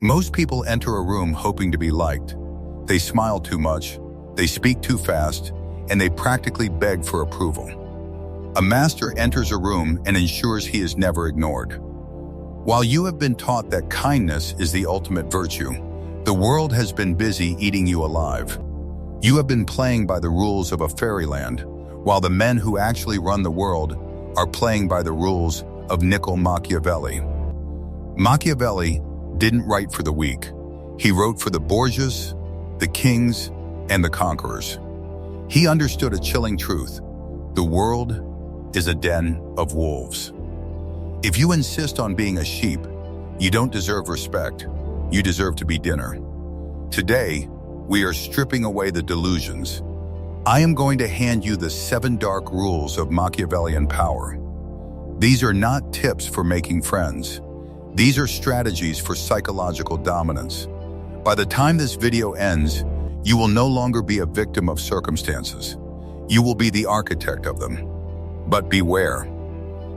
Most people enter a room hoping to be liked. They smile too much, they speak too fast, and they practically beg for approval. A master enters a room and ensures he is never ignored. While you have been taught that kindness is the ultimate virtue, the world has been busy eating you alive. You have been playing by the rules of a fairyland, while the men who actually run the world are playing by the rules of Niccolò Machiavelli. Machiavelli didn't write for the weak. He wrote for the bourgeois, the kings, and the conquerors. He understood a chilling truth. The world is a den of wolves. If you insist on being a sheep, you don't deserve respect. You deserve to be dinner. Today, we are stripping away the delusions. I am going to hand you the 7 dark rules of Machiavellian power. These are not tips for making friends. These are strategies for psychological dominance. By the time this video ends, you will no longer be a victim of circumstances. You will be the architect of them. But beware.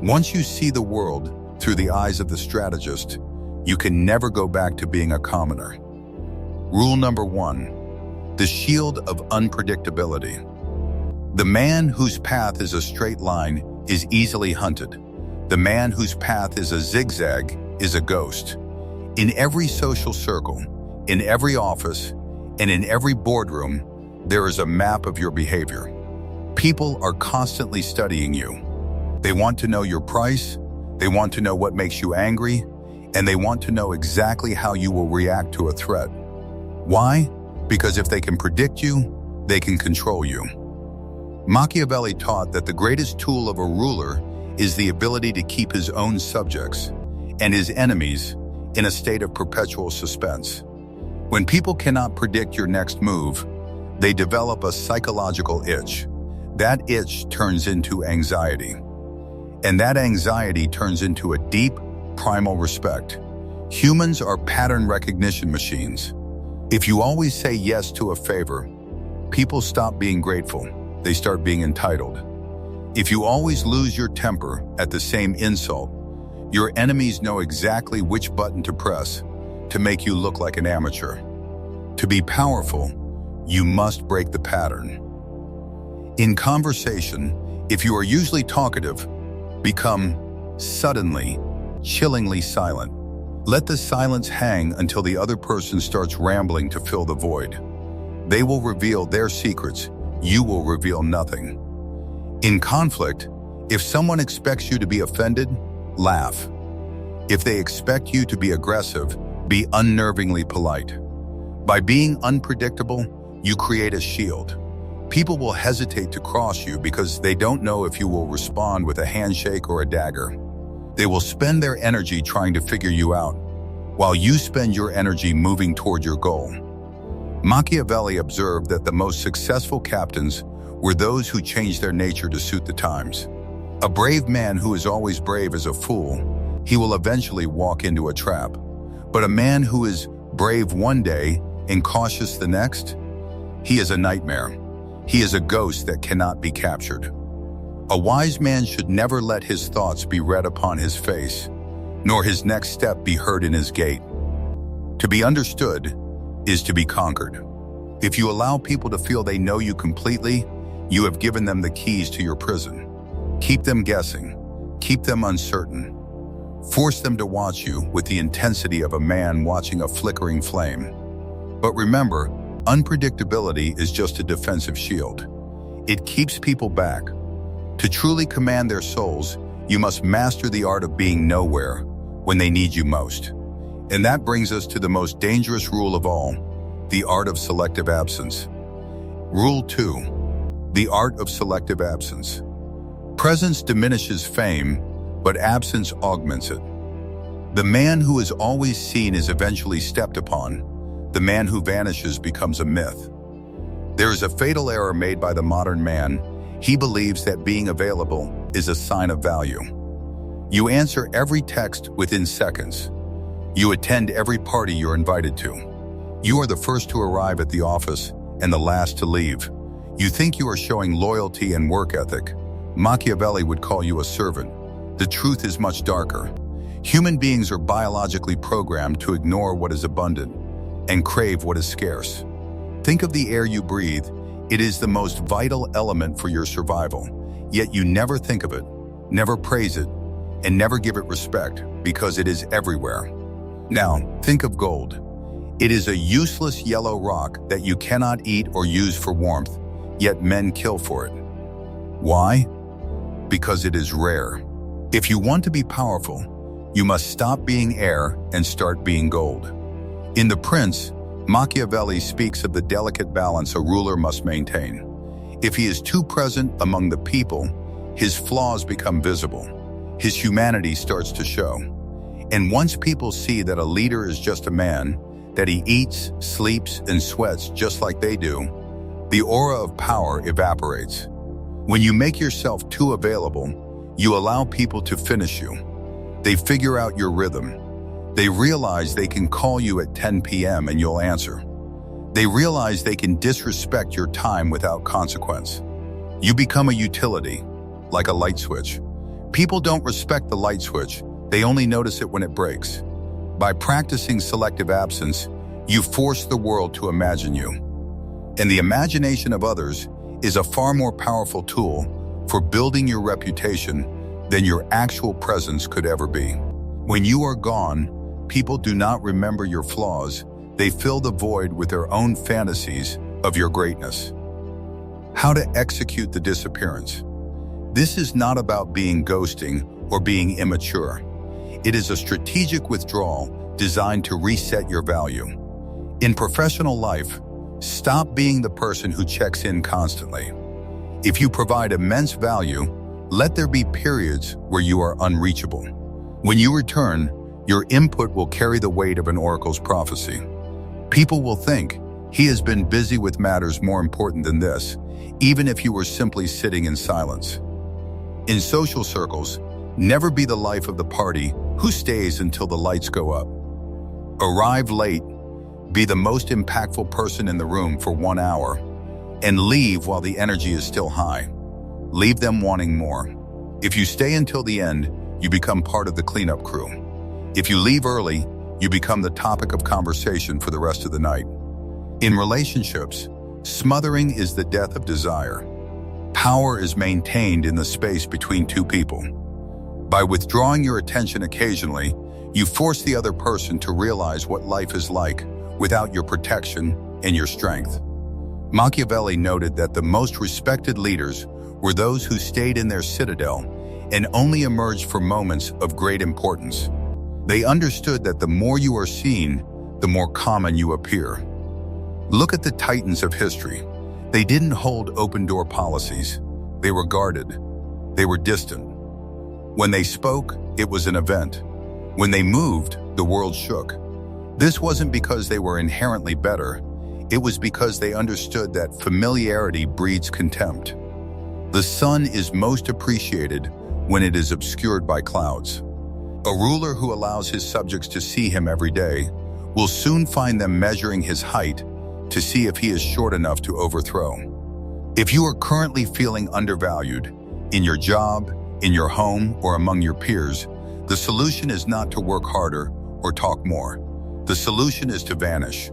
Once you see the world through the eyes of the strategist, you can never go back to being a commoner. Rule number 1. The Shield of Unpredictability. The man whose path is a straight line is easily hunted. The man whose path is a zigzag is a ghost. In every social circle, in every office, and in every boardroom, there is a map of your behavior. People are constantly studying you. They want to know your price, they want to know what makes you angry, and they want to know exactly how you will react to a threat. Why? Because if they can predict you, they can control you. Machiavelli taught that the greatest tool of a ruler is the ability to keep his own subjects and his enemies in a state of perpetual suspense. When people cannot predict your next move, they develop a psychological itch. That itch turns into anxiety. And that anxiety turns into a deep, primal respect. Humans are pattern recognition machines. If you always say yes to a favor, people stop being grateful. They start being entitled. If you always lose your temper at the same insult, your enemies know exactly which button to press to make you look like an amateur. To be powerful, you must break the pattern. In conversation, if you are usually talkative, become suddenly, chillingly silent. Let the silence hang until the other person starts rambling to fill the void. They will reveal their secrets. You will reveal nothing. In conflict, if someone expects you to be offended, laugh. If they expect you to be aggressive, be unnervingly polite. By being unpredictable, you create a shield. People will hesitate to cross you because they don't know if you will respond with a handshake or a dagger. They will spend their energy trying to figure you out, while you spend your energy moving toward your goal. Machiavelli observed that the most successful captains were those who changed their nature to suit the times. A brave man who is always brave is a fool. He will eventually walk into a trap. But a man who is brave one day and cautious the next, he is a nightmare. He is a ghost that cannot be captured. A wise man should never let his thoughts be read upon his face, nor his next step be heard in his gait. To be understood is to be conquered. If you allow people to feel they know you completely, you have given them the keys to your prison. Keep them guessing. Keep them uncertain. Force them to watch you with the intensity of a man watching a flickering flame. But remember, unpredictability is just a defensive shield. It keeps people back. To truly command their souls, you must master the art of being nowhere when they need you most. And that brings us to the most dangerous rule of all, the art of selective absence. Rule 2. The art of selective absence. Presence diminishes fame, but absence augments it. The man who is always seen is eventually stepped upon. The man who vanishes becomes a myth. There is a fatal error made by the modern man. He believes that being available is a sign of value. You answer every text within seconds. You attend every party you're invited to. You are the first to arrive at the office and the last to leave. You think you are showing loyalty and work ethic. Machiavelli would call you a servant. The truth is much darker. Human beings are biologically programmed to ignore what is abundant and crave what is scarce. Think of the air you breathe. It is the most vital element for your survival, yet you never think of it, never praise it, and never give it respect because it is everywhere. Now, think of gold. It is a useless yellow rock that you cannot eat or use for warmth, yet men kill for it. Why? Because it is rare. If you want to be powerful, you must stop being air and start being gold. In The Prince, Machiavelli speaks of the delicate balance a ruler must maintain. If he is too present among the people, his flaws become visible. His humanity starts to show. And once people see that a leader is just a man, that he eats, sleeps, and sweats just like they do, the aura of power evaporates. When you make yourself too available, you allow people to finish you. They figure out your rhythm. They realize they can call you at 10 p.m. and you'll answer. They realize they can disrespect your time without consequence. You become a utility, like a light switch. People don't respect the light switch, they only notice it when it breaks. By practicing selective absence, you force the world to imagine you. And the imagination of others is a far more powerful tool for building your reputation than your actual presence could ever be. When you are gone, people do not remember your flaws, they fill the void with their own fantasies of your greatness. How to execute the disappearance. This is not about being ghosting or being immature. It is a strategic withdrawal designed to reset your value. In professional life, stop being the person who checks in constantly. If you provide immense value, let there be periods where you are unreachable. When you return, your input will carry the weight of an oracle's prophecy. People will think, he has been busy with matters more important than this, even if you were simply sitting in silence. In social circles, never be the life of the party who stays until the lights go up. Arrive late, be the most impactful person in the room for 1 hour, and leave while the energy is still high. Leave them wanting more. If you stay until the end, you become part of the cleanup crew. If you leave early, you become the topic of conversation for the rest of the night. In relationships, smothering is the death of desire. Power is maintained in the space between two people. By withdrawing your attention occasionally, you force the other person to realize what life is like without your protection and your strength. Machiavelli noted that the most respected leaders were those who stayed in their citadel and only emerged for moments of great importance. They understood that the more you are seen, the more common you appear. Look at the titans of history. They didn't hold open-door policies. They were guarded. They were distant. When they spoke, it was an event. When they moved, the world shook. This wasn't because they were inherently better. It was because they understood that familiarity breeds contempt. The sun is most appreciated when it is obscured by clouds. A ruler who allows his subjects to see him every day will soon find them measuring his height to see if he is short enough to overthrow. If you are currently feeling undervalued in your job, in your home, or among your peers, the solution is not to work harder or talk more. The solution is to vanish.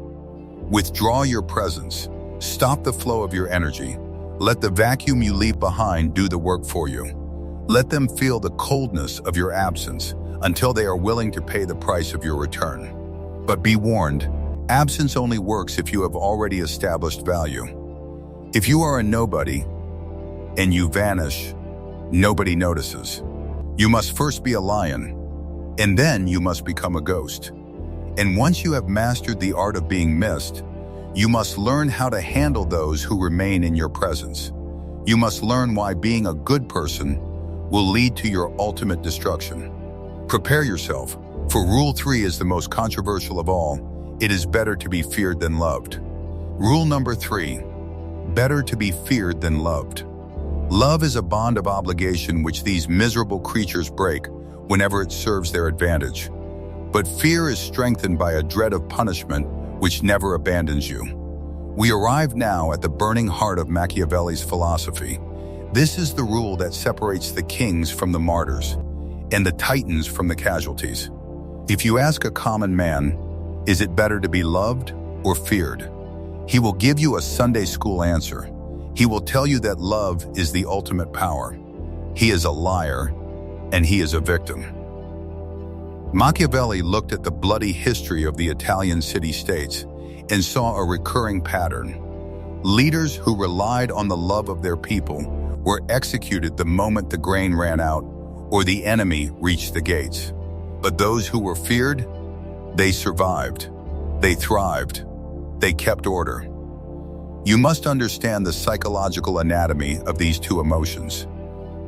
Withdraw your presence. Stop the flow of your energy. Let the vacuum you leave behind do the work for you. Let them feel the coldness of your absence until they are willing to pay the price of your return. But be warned, absence only works if you have already established value. If you are a nobody and you vanish, nobody notices. You must first be a lion, and then you must become a ghost. And once you have mastered the art of being missed, you must learn how to handle those who remain in your presence. You must learn why being a good person will lead to your ultimate destruction. Prepare yourself, for Rule 3 is the most controversial of all. It is better to be feared than loved. Rule number 3, better to be feared than loved. Love is a bond of obligation which these miserable creatures break whenever it serves their advantage. But fear is strengthened by a dread of punishment which never abandons you. We arrive now at the burning heart of Machiavelli's philosophy. This is the rule that separates the kings from the martyrs. and the titans from the casualties. If you ask a common man, is it better to be loved or feared? He will give you a Sunday school answer. He will tell you that love is the ultimate power. He is a liar, and he is a victim. Machiavelli looked at the bloody history of the Italian city-states and saw a recurring pattern. Leaders who relied on the love of their people were executed the moment the grain ran out or the enemy reached the gates. But those who were feared, they survived, they thrived, they kept order. You must understand the psychological anatomy of these two emotions.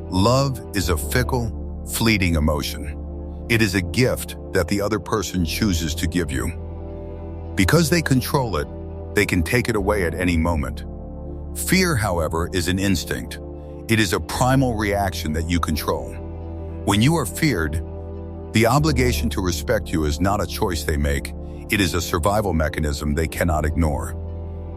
Love is a fickle, fleeting emotion. It is a gift that the other person chooses to give you. Because they control it, they can take it away at any moment. Fear, however, is an instinct. It is a primal reaction that you control. When you are feared, the obligation to respect you is not a choice they make. It is a survival mechanism they cannot ignore.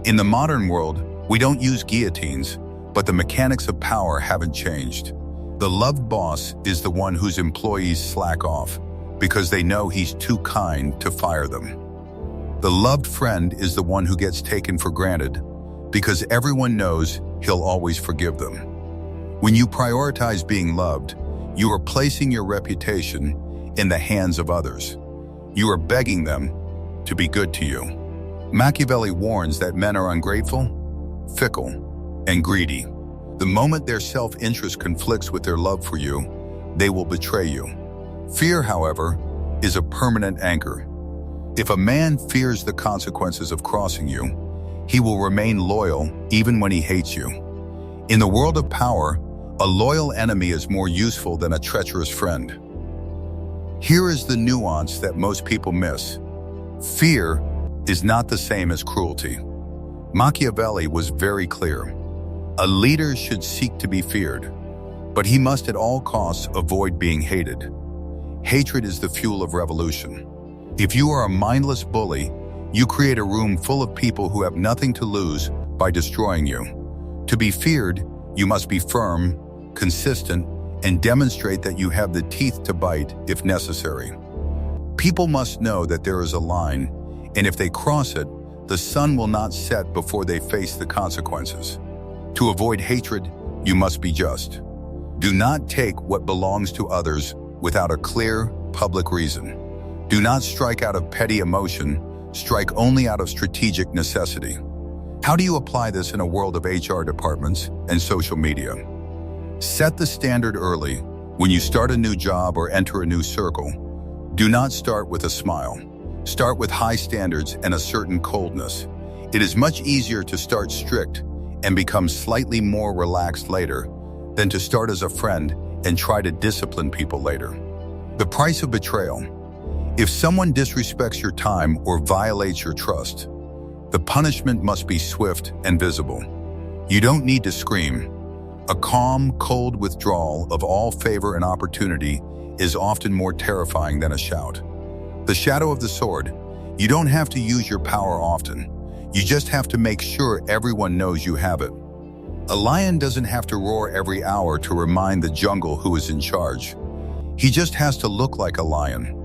In the modern world, we don't use guillotines, but the mechanics of power haven't changed. The loved boss is the one whose employees slack off because they know he's too kind to fire them. The loved friend is the one who gets taken for granted because everyone knows he'll always forgive them. When you prioritize being loved, you are placing your reputation in the hands of others. You are begging them to be good to you. Machiavelli warns that men are ungrateful, fickle, and greedy. The moment their self-interest conflicts with their love for you, they will betray you. Fear, however, is a permanent anchor. If a man fears the consequences of crossing you, he will remain loyal even when he hates you. In the world of power, a loyal enemy is more useful than a treacherous friend. Here is the nuance that most people miss. Fear is not the same as cruelty. Machiavelli was very clear. A leader should seek to be feared, but he must at all costs avoid being hated. Hatred is the fuel of revolution. If you are a mindless bully, you create a room full of people who have nothing to lose by destroying you. To be feared, you must be firm, consistent, and demonstrate that you have the teeth to bite if necessary. People must know that there is a line, and if they cross it, the sun will not set before they face the consequences. To avoid hatred, you must be just. Do not take what belongs to others without a clear, public reason. Do not strike out of petty emotion, strike only out of strategic necessity. How do you apply this in a world of HR departments and social media? Set the standard early. When you start a new job or enter a new circle, do not start with a smile. Start with high standards and a certain coldness. It is much easier to start strict and become slightly more relaxed later than to start as a friend and try to discipline people later. The price of betrayal. If someone disrespects your time or violates your trust, the punishment must be swift and visible. You don't need to scream. A calm, cold withdrawal of all favor and opportunity is often more terrifying than a shout. The shadow of the sword. You don't have to use your power often. You just have to make sure everyone knows you have it. A lion doesn't have to roar every hour to remind the jungle who is in charge. He just has to look like a lion.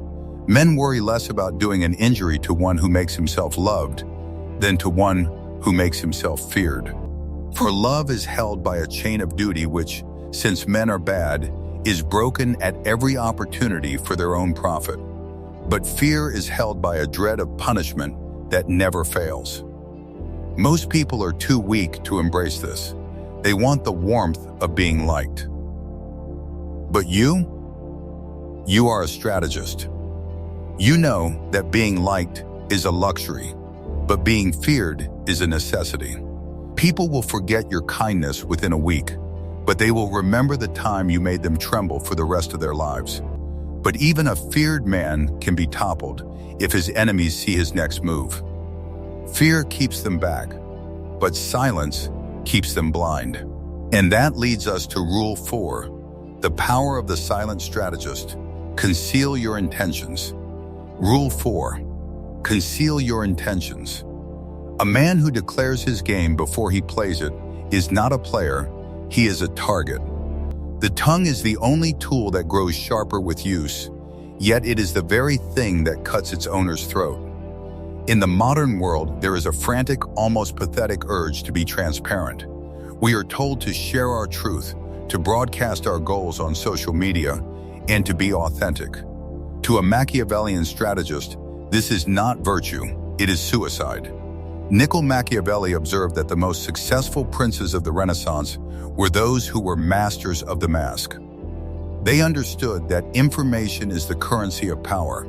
Men worry less about doing an injury to one who makes himself loved than to one who makes himself feared. For love is held by a chain of duty which, since men are bad, is broken at every opportunity for their own profit. But fear is held by a dread of punishment that never fails. Most people are too weak to embrace this. They want the warmth of being liked. But you are a strategist. You know that being liked is a luxury, but being feared is a necessity. People will forget your kindness within a week, but they will remember the time you made them tremble for the rest of their lives. But even a feared man can be toppled if his enemies see his next move. Fear keeps them back, but silence keeps them blind. And that leads us to Rule 4, the power of the silent strategist. Conceal your intentions. Rule 4, conceal your intentions. A man who declares his game before he plays it is not a player, he is a target. The tongue is the only tool that grows sharper with use, yet it is the very thing that cuts its owner's throat. In the modern world, there is a frantic, almost pathetic urge to be transparent. We are told to share our truth, to broadcast our goals on social media, and to be authentic. To a Machiavellian strategist, this is not virtue, it is suicide. Niccolò Machiavelli observed that the most successful princes of the Renaissance were those who were masters of the mask. They understood that information is the currency of power.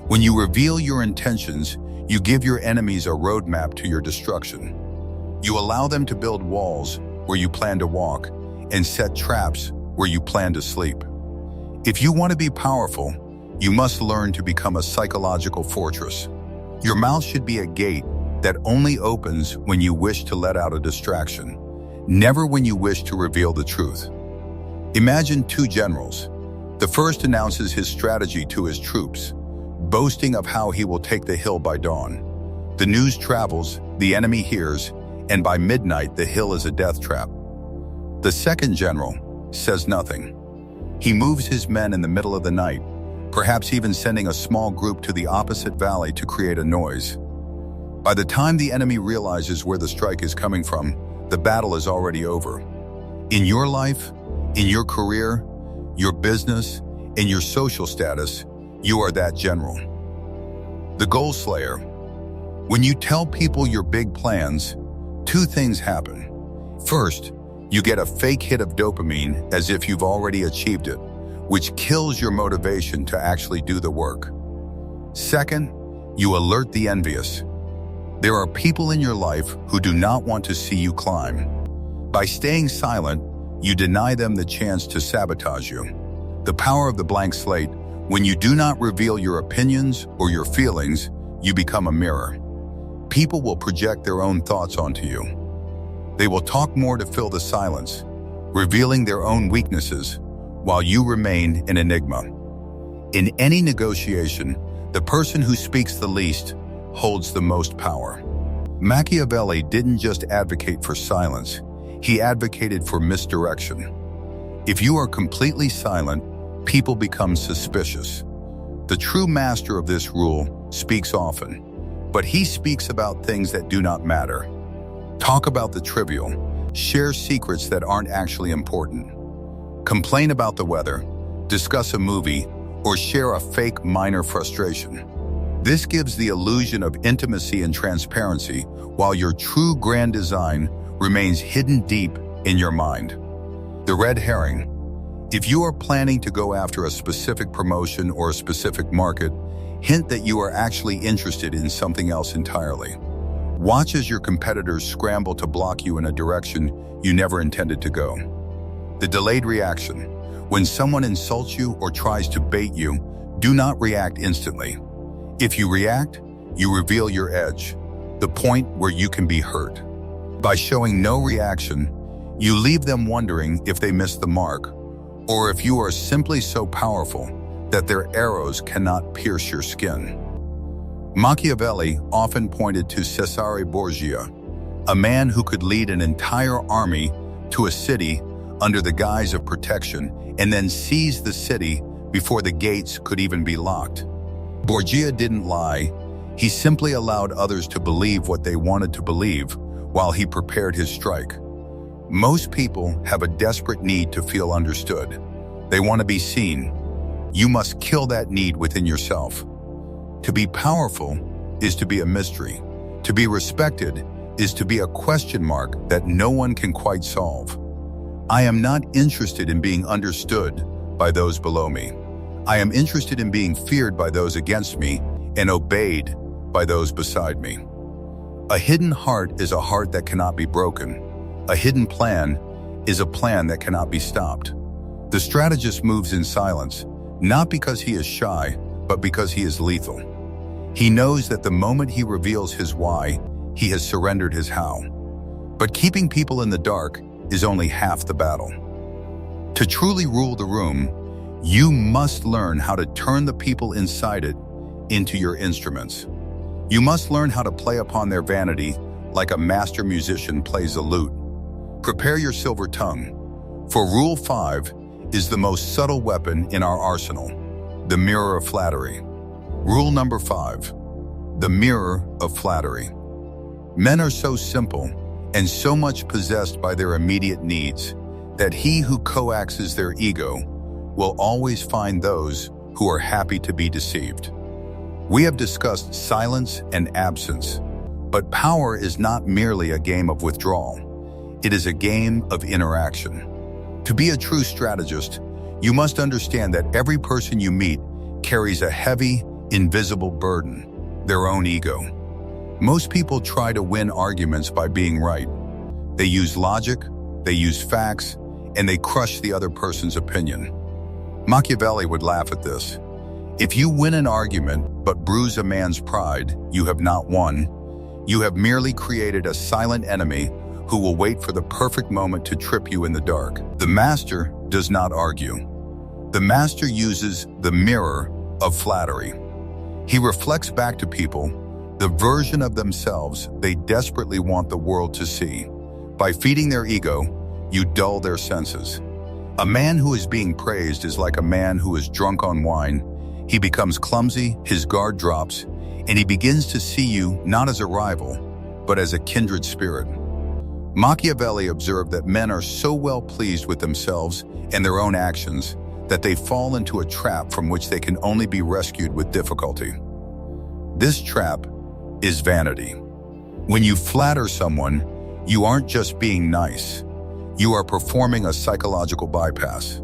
When you reveal your intentions, you give your enemies a roadmap to your destruction. You allow them to build walls where you plan to walk and set traps where you plan to sleep. If you want to be powerful, you must learn to become a psychological fortress. Your mouth should be a gate that only opens when you wish to let out a distraction, never when you wish to reveal the truth. Imagine two generals. The first announces his strategy to his troops, boasting of how he will take the hill by dawn. The news travels, the enemy hears, and by midnight the hill is a death trap. The second general says nothing. He moves his men in the middle of the night, perhaps even sending a small group to the opposite valley to create a noise. By the time the enemy realizes where the strike is coming from, the battle is already over. In your life, in your career, your business, and your social status, you are that general. The goal slayer. When you tell people your big plans, two things happen. First, you get a fake hit of dopamine as if you've already achieved it, which kills your motivation to actually do the work. Second, you alert the envious. There are people in your life who do not want to see you climb. By staying silent, you deny them the chance to sabotage you. The power of the blank slate. When you do not reveal your opinions or your feelings, you become a mirror. People will project their own thoughts onto you. They will talk more to fill the silence, revealing their own weaknesses, while you remain an enigma. In any negotiation, the person who speaks the least holds the most power. Machiavelli didn't just advocate for silence, he advocated for misdirection. If you are completely silent, people become suspicious. The true master of this rule speaks often, but he speaks about things that do not matter. Talk about the trivial, share secrets that aren't actually important. Complain about the weather, discuss a movie, or share a fake minor frustration. This gives the illusion of intimacy and transparency, while your true grand design remains hidden deep in your mind. The red herring. If you are planning to go after a specific promotion or a specific market, hint that you are actually interested in something else entirely. Watch as your competitors scramble to block you in a direction you never intended to go. The delayed reaction. When someone insults you or tries to bait you, do not react instantly. If you react, you reveal your edge, the point where you can be hurt. By showing no reaction, you leave them wondering if they missed the mark, or if you are simply so powerful that their arrows cannot pierce your skin. Machiavelli often pointed to Cesare Borgia, a man who could lead an entire army to a city under the guise of protection and then seize the city before the gates could even be locked. Borgia didn't lie, he simply allowed others to believe what they wanted to believe while he prepared his strike. Most people have a desperate need to feel understood. They want to be seen. You must kill that need within yourself. To be powerful is to be a mystery. To be respected is to be a question mark that no one can quite solve. I am not interested in being understood by those below me. I am interested in being feared by those against me and obeyed by those beside me. A hidden heart is a heart that cannot be broken. A hidden plan is a plan that cannot be stopped. The strategist moves in silence, not because he is shy, but because he is lethal. He knows that the moment he reveals his why, he has surrendered his how. But keeping people in the dark is only half the battle. To truly rule the room, you must learn how to turn the people inside it into your instruments. You must learn how to play upon their vanity like a master musician plays a lute. Prepare your silver tongue. For Rule 5, is the most subtle weapon in our arsenal, the mirror of flattery. Rule number 5. The mirror of flattery. Men are so simple and so much possessed by their immediate needs that he who coaxes their ego will always find those who are happy to be deceived. We have discussed silence and absence, but power is not merely a game of withdrawal. It is a game of interaction. To be a true strategist, you must understand that every person you meet carries a heavy, invisible burden, their own ego. Most people try to win arguments by being right. They use logic, they use facts, and they crush the other person's opinion. Machiavelli would laugh at this. If you win an argument but bruise a man's pride, you have not won. You have merely created a silent enemy who will wait for the perfect moment to trip you in the dark. The master does not argue. The master uses the mirror of flattery. He reflects back to people the version of themselves they desperately want the world to see. By feeding their ego, you dull their senses. A man who is being praised is like a man who is drunk on wine. He becomes clumsy, his guard drops, and he begins to see you not as a rival, but as a kindred spirit. Machiavelli observed that men are so well pleased with themselves and their own actions that they fall into a trap from which they can only be rescued with difficulty. This trap is vanity. When you flatter someone, you aren't just being nice. You are performing a psychological bypass.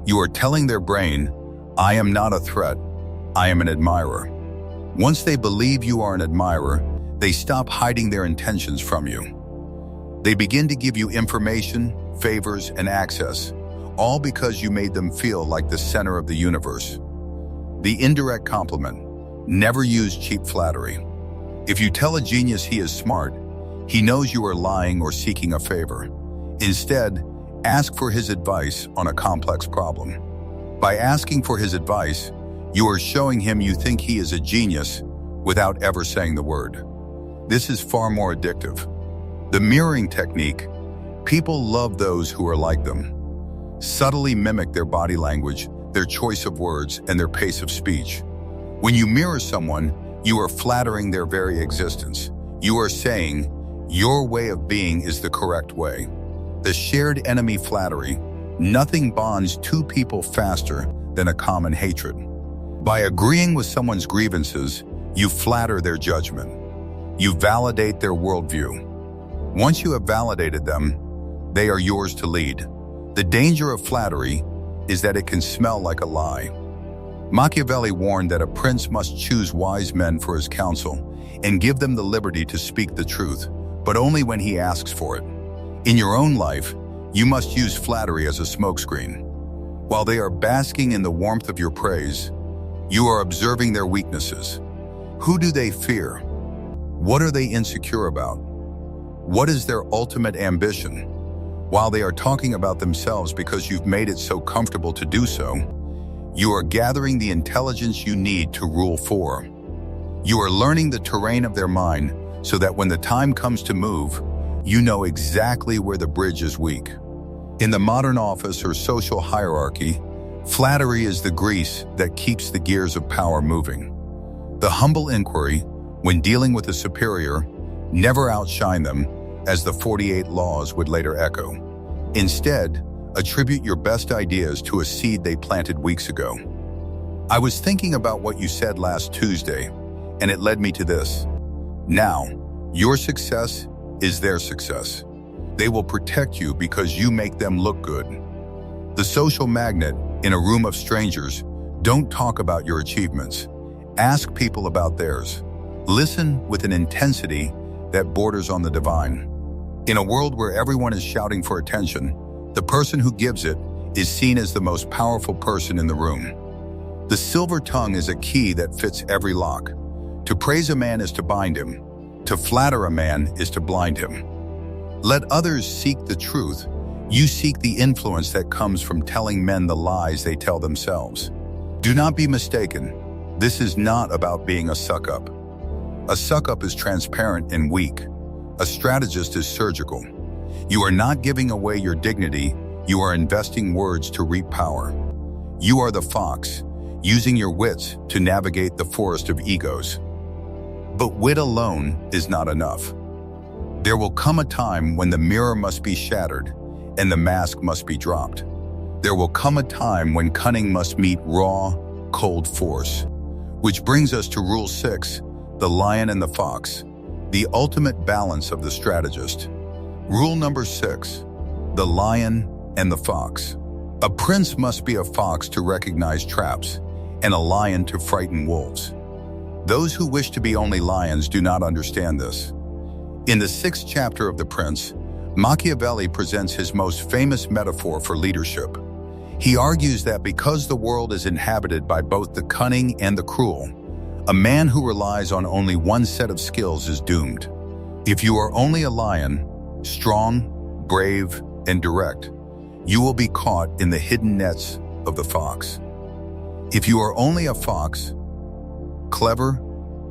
You are telling their brain, I am not a threat, I am an admirer. Once they believe you are an admirer, they stop hiding their intentions from you. They begin to give you information, favors, and access, all because you made them feel like the center of the universe. The indirect compliment. Never use cheap flattery. If you tell a genius he is smart, he knows you are lying or seeking a favor. Instead, ask for his advice on a complex problem. By asking for his advice, you are showing him you think he is a genius without ever saying the word. This is far more addictive. The mirroring technique. People love those who are like them. Subtly mimic their body language, their choice of words, and their pace of speech. When you mirror someone, you are flattering their very existence. You are saying, your way of being is the correct way. The shared enemy flattery. Nothing bonds two people faster than a common hatred. By agreeing with someone's grievances, you flatter their judgment. You validate their worldview. Once you have validated them, they are yours to lead. The danger of flattery is that it can smell like a lie. Machiavelli warned that a prince must choose wise men for his counsel and give them the liberty to speak the truth, but only when he asks for it. In your own life, you must use flattery as a smokescreen. While they are basking in the warmth of your praise, you are observing their weaknesses. Who do they fear? What are they insecure about? What is their ultimate ambition? While they are talking about themselves because you've made it so comfortable to do so, you are gathering the intelligence you need to rule for. You are learning the terrain of their mind so that when the time comes to move, you know exactly where the bridge is weak. In the modern office or social hierarchy, flattery is the grease that keeps the gears of power moving. The humble inquiry, when dealing with a superior, never outshine them, as the 48 laws would later echo. Instead, attribute your best ideas to a seed they planted weeks ago. I was thinking about what you said last Tuesday, and it led me to this. Now, your success is their success. They will protect you because you make them look good. The social magnet, in a room of strangers, don't talk about your achievements. Ask people about theirs. Listen with an intensity that borders on the divine. In a world where everyone is shouting for attention, the person who gives it is seen as the most powerful person in the room. The silver tongue is a key that fits every lock. To praise a man is to bind him. To flatter a man is to blind him. Let others seek the truth. You seek the influence that comes from telling men the lies they tell themselves. Do not be mistaken. This is not about being a suck-up. A suck-up is transparent and weak. A strategist is surgical. You are not giving away your dignity, you are investing words to reap power. You are the fox, using your wits to navigate the forest of egos. But wit alone is not enough. There will come a time when the mirror must be shattered and the mask must be dropped. There will come a time when cunning must meet raw, cold force. Which brings us to Rule 6, the lion and the fox, the ultimate balance of the strategist. Rule number 6, the lion and the fox. A prince must be a fox to recognize traps, and a lion to frighten wolves. Those who wish to be only lions do not understand this. In the 6th chapter of The Prince, Machiavelli presents his most famous metaphor for leadership. He argues that because the world is inhabited by both the cunning and the cruel, a man who relies on only one set of skills is doomed. If you are only a lion, strong, brave, and direct, you will be caught in the hidden nets of the fox. If you are only a fox, clever,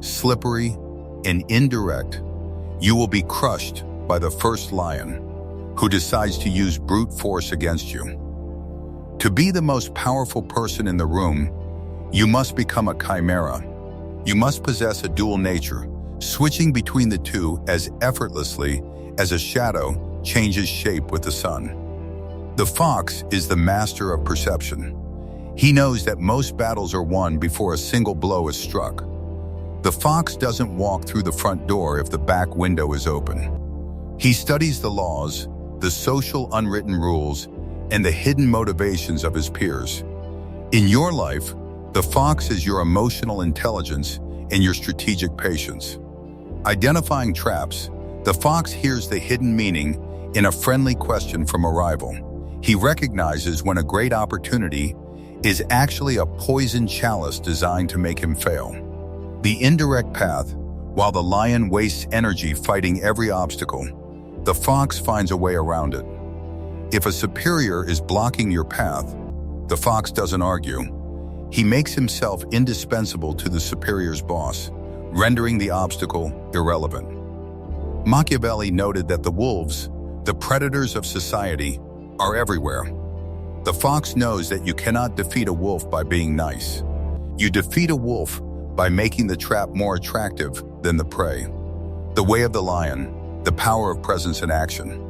slippery, and indirect, you will be crushed by the first lion, who decides to use brute force against you. To be the most powerful person in the room, you must become a chimera. You must possess a dual nature, switching between the two as effortlessly as a shadow changes shape with the sun. The fox is the master of perception. He knows that most battles are won before a single blow is struck. The fox doesn't walk through the front door if the back window is open. He studies the laws, the social unwritten rules, and the hidden motivations of his peers. In your life, the fox is your emotional intelligence and your strategic patience. Identifying traps, the fox hears the hidden meaning in a friendly question from a rival. He recognizes when a great opportunity is actually a poisoned chalice designed to make him fail. The indirect path, while the lion wastes energy fighting every obstacle, the fox finds a way around it. If a superior is blocking your path, the fox doesn't argue. He makes himself indispensable to the superior's boss, rendering the obstacle irrelevant. Machiavelli noted that the wolves, the predators of society, are everywhere. The fox knows that you cannot defeat a wolf by being nice. You defeat a wolf by making the trap more attractive than the prey. The way of the lion, the power of presence and action.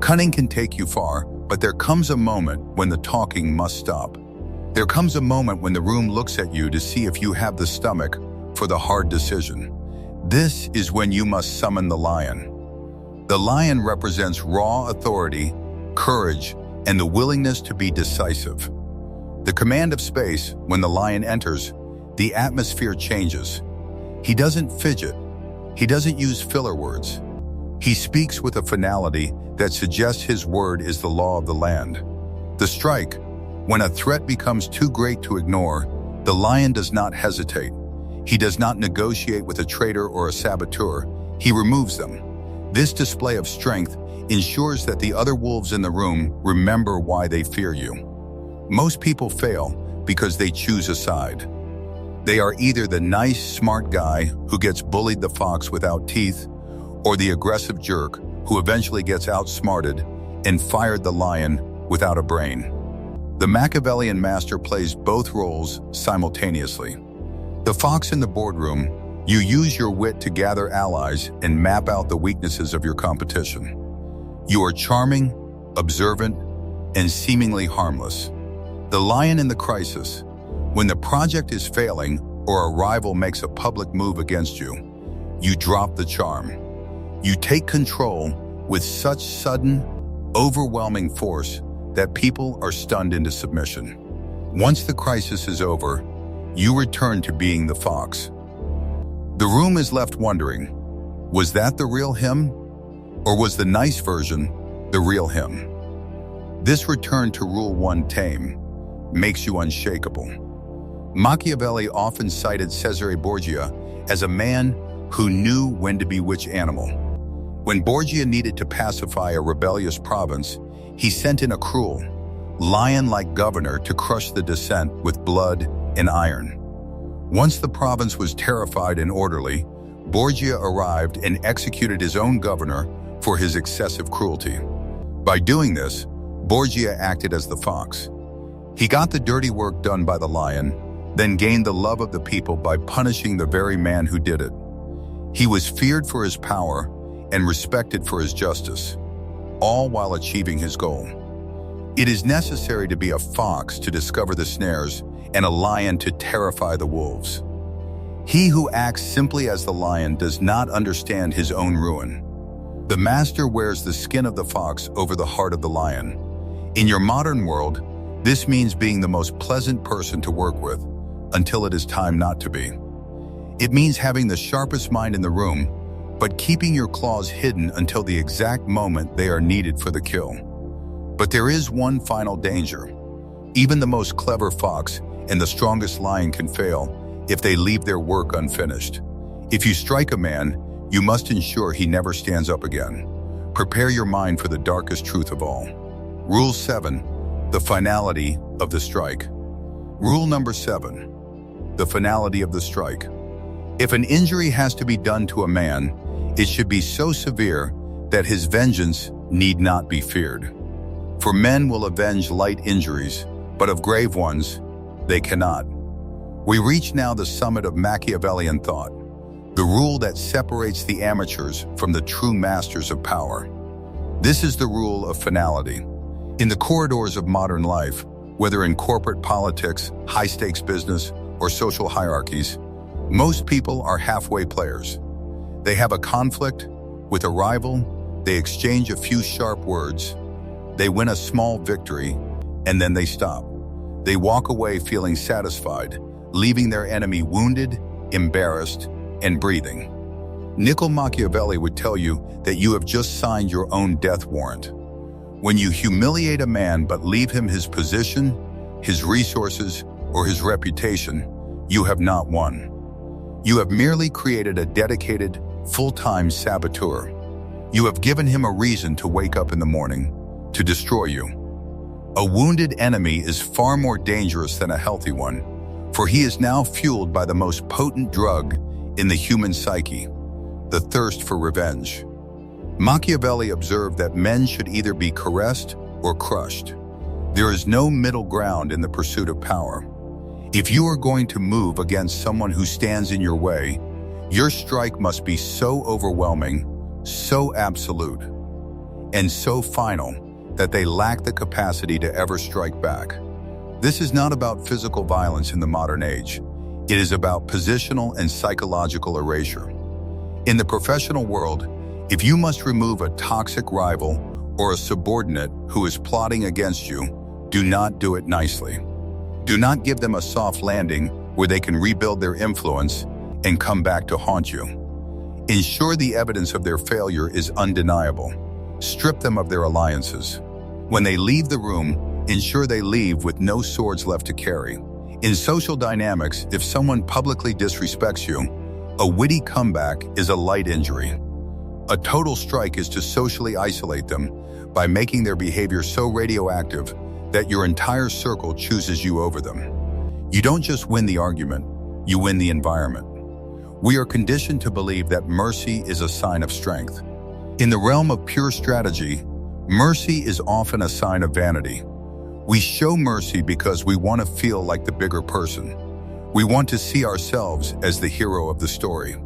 Cunning can take you far, but there comes a moment when the talking must stop. There comes a moment when the room looks at you to see if you have the stomach for the hard decision. This is when you must summon the lion. The lion represents raw authority, courage, and the willingness to be decisive. The command of space, when the lion enters, the atmosphere changes. He doesn't fidget. He doesn't use filler words. He speaks with a finality that suggests his word is the law of the land. The strike, when a threat becomes too great to ignore, the lion does not hesitate. He does not negotiate with a traitor or a saboteur. He removes them. This display of strength ensures that the other wolves in the room remember why they fear you. Most people fail because they choose a side. They are either the nice, smart guy who gets bullied the fox without teeth, or the aggressive jerk who eventually gets outsmarted and fired the lion without a brain. The Machiavellian master plays both roles simultaneously. The fox in the boardroom, you use your wit to gather allies and map out the weaknesses of your competition. You are charming, observant, and seemingly harmless. The lion in the crisis, when the project is failing or a rival makes a public move against you, you drop the charm. You take control with such sudden, overwhelming force that people are stunned into submission. Once the crisis is over, you return to being the fox. The room is left wondering, was that the real him? Or was the nice version the real him? This return to Rule 1 tame makes you unshakable. Machiavelli often cited Cesare Borgia as a man who knew when to be which animal. When Borgia needed to pacify a rebellious province, he sent in a cruel, lion-like governor to crush the dissent with blood and iron. Once the province was terrified and orderly, Borgia arrived and executed his own governor for his excessive cruelty. By doing this, Borgia acted as the fox. He got the dirty work done by the lion, then gained the love of the people by punishing the very man who did it. He was feared for his power and respected for his justice, all while achieving his goal. It is necessary to be a fox to discover the snares and a lion to terrify the wolves. He who acts simply as the lion does not understand his own ruin. The master wears the skin of the fox over the heart of the lion. In your modern world, this means being the most pleasant person to work with until it is time not to be. It means having the sharpest mind in the room, but keeping your claws hidden until the exact moment they are needed for the kill. But there is one final danger. Even the most clever fox and the strongest lion can fail if they leave their work unfinished. If you strike a man, you must ensure he never stands up again. Prepare your mind for the darkest truth of all. Rule 7. The finality of the strike. Rule number 7. The finality of the strike. If an injury has to be done to a man, it should be so severe that his vengeance need not be feared. For men will avenge light injuries, but of grave ones, they cannot. We reach now the summit of Machiavellian thought, the rule that separates the amateurs from the true masters of power. This is the rule of finality. In the corridors of modern life, whether in corporate politics, high-stakes business, or social hierarchies, most people are halfway players. They have a conflict with a rival, they exchange a few sharp words, they win a small victory, and then they stop. They walk away feeling satisfied, leaving their enemy wounded, embarrassed, and breathing. Niccolò Machiavelli would tell you that you have just signed your own death warrant. When you humiliate a man but leave him his position, his resources, or his reputation, you have not won. You have merely created a dedicated, full-time saboteur. You have given him a reason to wake up in the morning, to destroy you. A wounded enemy is far more dangerous than a healthy one, for he is now fueled by the most potent drug in the human psyche, the thirst for revenge. Machiavelli observed that men should either be caressed or crushed. There is no middle ground in the pursuit of power. If you are going to move against someone who stands in your way, your strike must be so overwhelming, so absolute, and so final that they lack the capacity to ever strike back. This is not about physical violence in the modern age. It is about positional and psychological erasure. In the professional world, if you must remove a toxic rival or a subordinate who is plotting against you, do not do it nicely. Do not give them a soft landing where they can rebuild their influence and come back to haunt you. Ensure the evidence of their failure is undeniable. Strip them of their alliances. When they leave the room, ensure they leave with no swords left to carry. In social dynamics, if someone publicly disrespects you, a witty comeback is a light injury. A total strike is to socially isolate them by making their behavior so radioactive that your entire circle chooses you over them. You don't just win the argument, you win the environment. We are conditioned to believe that mercy is a sign of strength. In the realm of pure strategy, mercy is often a sign of vanity. We show mercy because we want to feel like the bigger person. We want to see ourselves as the hero of the story.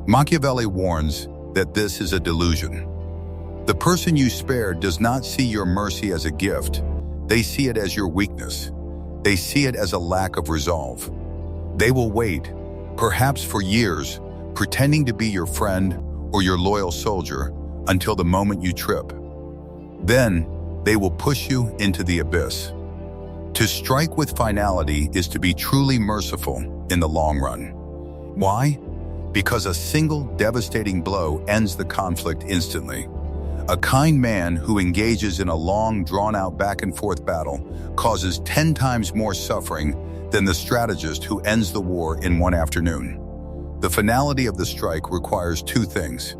Machiavelli warns that this is a delusion. The person you spare does not see your mercy as a gift. They see it as your weakness. They see it as a lack of resolve. They will wait, perhaps for years, pretending to be your friend or your loyal soldier until the moment you trip. Then, they will push you into the abyss. To strike with finality is to be truly merciful in the long run. Why? Because a single devastating blow ends the conflict instantly. A kind man who engages in a long, drawn-out back-and-forth battle causes 10 times more suffering than the strategist who ends the war in one afternoon. The finality of the strike requires two things: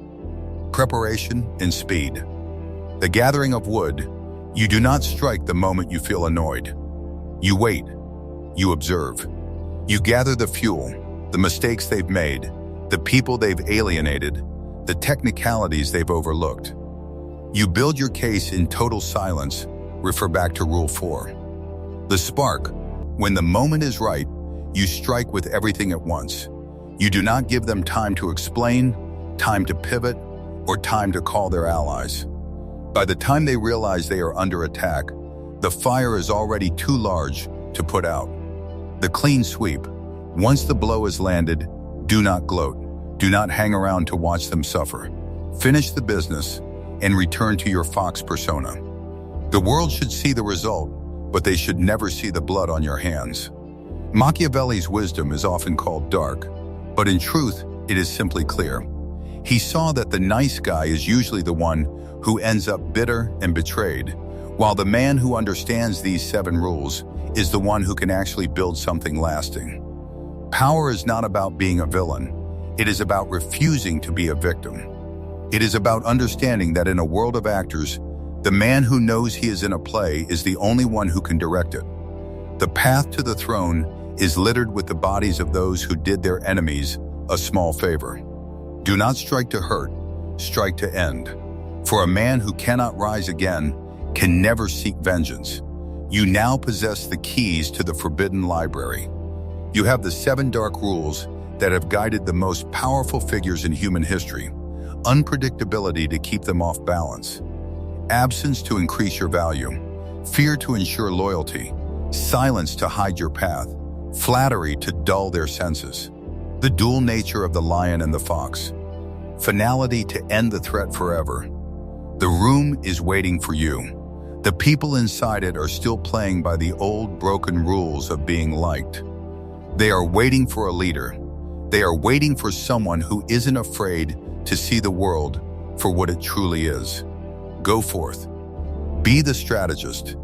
preparation and speed. The gathering of wood, you do not strike the moment you feel annoyed. You wait. You observe. You gather the fuel, the mistakes they've made, the people they've alienated, the technicalities they've overlooked. You build your case in total silence, refer back to Rule 4. The spark. When the moment is right, you strike with everything at once. You do not give them time to explain, time to pivot, or time to call their allies. By the time they realize they are under attack, the fire is already too large to put out. The clean sweep. Once the blow is landed, do not gloat. Do not hang around to watch them suffer. Finish the business and return to your fox persona. The world should see the result, but they should never see the blood on your hands. Machiavelli's wisdom is often called dark, but in truth, it is simply clear. He saw that the nice guy is usually the one who ends up bitter and betrayed, while the man who understands these 7 rules is the one who can actually build something lasting. Power is not about being a villain. It is about refusing to be a victim. It is about understanding that in a world of actors, the man who knows he is in a play is the only one who can direct it. The path to the throne is littered with the bodies of those who did their enemies a small favor. Do not strike to hurt, strike to end. For a man who cannot rise again can never seek vengeance. You now possess the keys to the forbidden library. You have the 7 dark rules that have guided the most powerful figures in human history. Unpredictability to keep them off balance. Absence to increase your value. Fear to ensure loyalty. Silence to hide your path. Flattery to dull their senses. The dual nature of the lion and the fox. Finality to end the threat forever. The room is waiting for you. The people inside it are still playing by the old broken rules of being liked. They are waiting for a leader. They are waiting for someone who isn't afraid to see the world for what it truly is. Go forth. Be the strategist.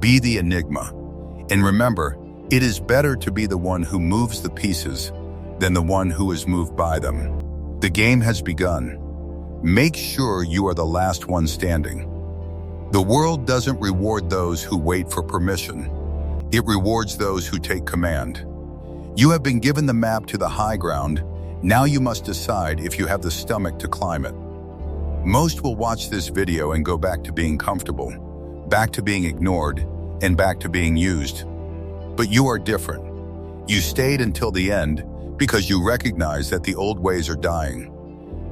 Be the enigma. And remember, it is better to be the one who moves the pieces than the one who is moved by them. The game has begun. Make sure you are the last one standing. The world doesn't reward those who wait for permission. It rewards those who take command. You have been given the map to the high ground. Now you must decide if you have the stomach to climb it. Most will watch this video and go back to being comfortable, back to being ignored, and back to being used. But you are different. You stayed until the end because you recognize that the old ways are dying.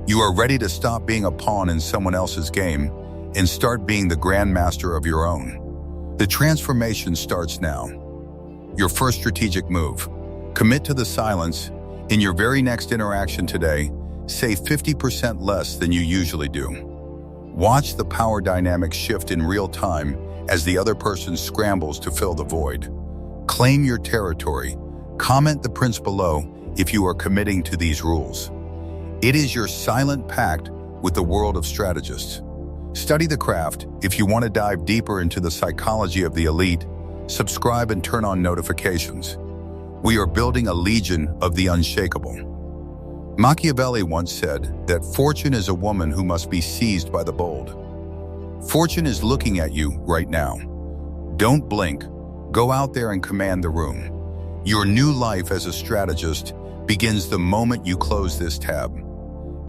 You are ready to stop being a pawn in someone else's game and start being the grandmaster of your own. The transformation starts now. Your first strategic move. Commit to the silence. In your very next interaction today, say 50% less than you usually do. Watch the power dynamic shift in real time as the other person scrambles to fill the void. Claim your territory. Comment the prince below if you are committing to these rules. It is your silent pact with the world of strategists. Study the craft. If you want to dive deeper into the psychology of the elite, subscribe and turn on notifications. We are building a legion of the unshakable. Machiavelli once said that fortune is a woman who must be seized by the bold. Fortune is looking at you right now. Don't blink. Go out there and command the room. Your new life as a strategist begins the moment you close this tab.